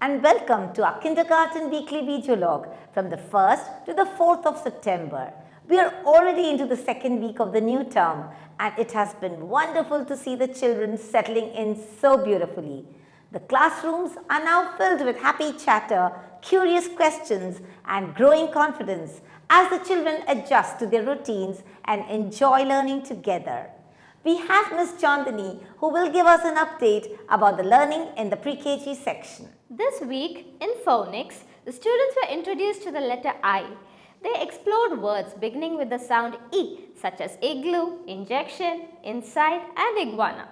and welcome to our kindergarten weekly video log from the 1st to the 4th of September. We are already into the second week of the new term and it has been wonderful to see the children settling in so beautifully. The classrooms are now filled with happy chatter, curious questions and growing confidence as the children adjust to their routines and enjoy learning together. We have Ms. Chandani who will give us an update about the learning in the pre-KG section. This week in phonics, the students were introduced to the letter I. They explored words beginning with the sound E, such as igloo, injection, inside and iguana.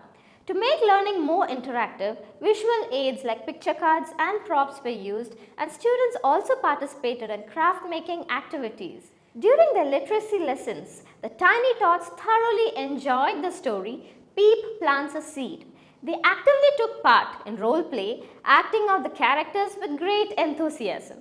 To make learning more interactive, visual aids like picture cards and props were used, and students also participated in craft making activities. During their literacy lessons, the tiny tots thoroughly enjoyed the story Peep Plants a Seed. They actively took part in role play, acting out the characters with great enthusiasm.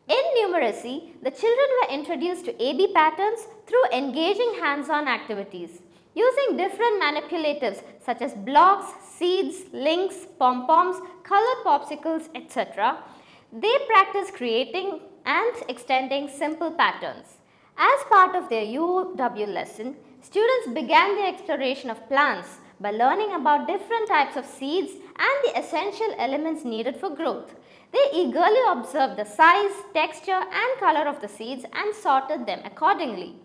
In numeracy, the children were introduced to AB patterns through engaging hands-on activities. Using different manipulatives such as blocks, seeds, links, pom-poms, colored popsicles, etc., they practiced creating and extending simple patterns. As part of their UW lesson, students began the exploration of plants by learning about different types of seeds and the essential elements needed for growth. They eagerly observed the size, texture and color of the seeds and sorted them accordingly.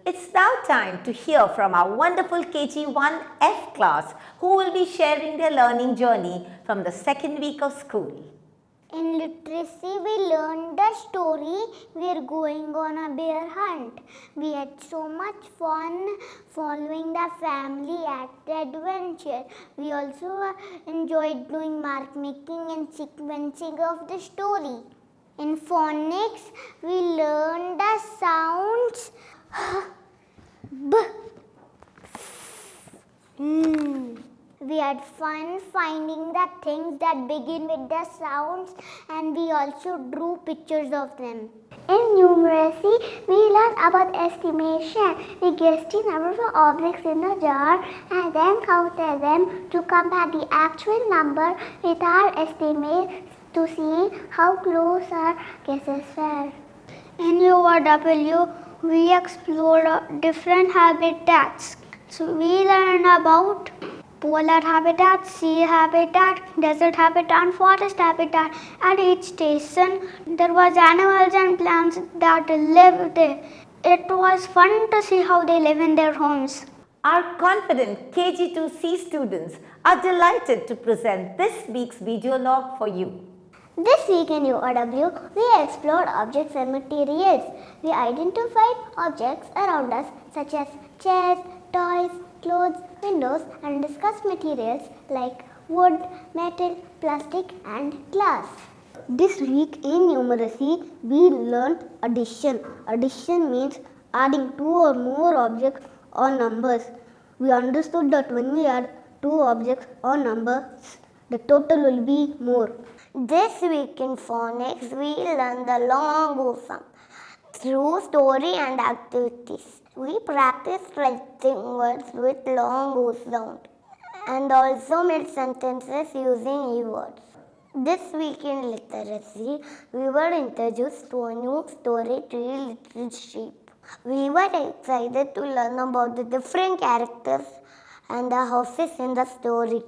It's now time to hear from our wonderful KG1F class who will be sharing their learning journey from the second week of school. In literacy, we learned the story We Are Going on a Bear Hunt. We had so much fun following the family at the adventure. We also enjoyed doing mark making and sequencing of the story. In phonics, we learned the sounds B, We had fun finding the things that begin with the sounds and we also drew pictures of them. In numeracy, we learned about estimation. We guessed the number of objects in the jar and then counted them to compare the actual number with our estimates to see how close our guesses were. In URW, we explored different habitats. So we learned about polar habitat, sea habitat, desert habitat, forest habitat. At each station, there was animals and plants that lived there. It was fun to see how they live in their homes. Our confident KG2C students are delighted to present this week's video log for you. This week in URW, we explored objects and materials. We identified objects around us such as chairs, toys, clothes, windows and discussed materials like wood, metal, plastic and glass. This week in numeracy, we learned addition. Addition means adding two or more objects or numbers. We understood that when we add two objects or numbers, the total will be more. This week in phonics, we learned the long O sound through story and activities. We practiced writing words with long O sound and also made sentences using E words. This week in literacy, we were introduced to a new story, Tree Little Sheep. We were excited to learn about the different characters and the houses in the story.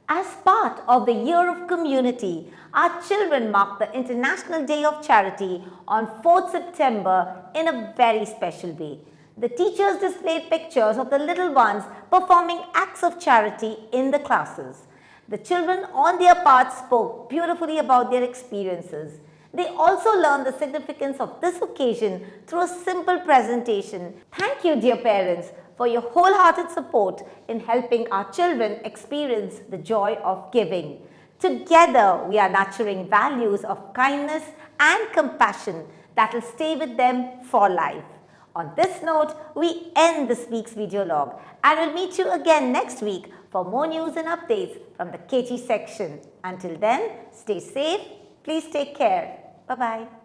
As part of the Year of Community, our children marked the International Day of Charity on 4th September in a very special way. The teachers displayed pictures of the little ones performing acts of charity in the classes. The children on their part spoke beautifully about their experiences. They also learned the significance of this occasion through a simple presentation. Thank you, dear parents, for your wholehearted support in helping our children experience the joy of giving. Together, we are nurturing values of kindness and compassion that will stay with them for life. On this note, we end this week's video log and we'll meet you again next week for more news and updates from the KG section. Until then, stay safe, please take care. Bye-bye.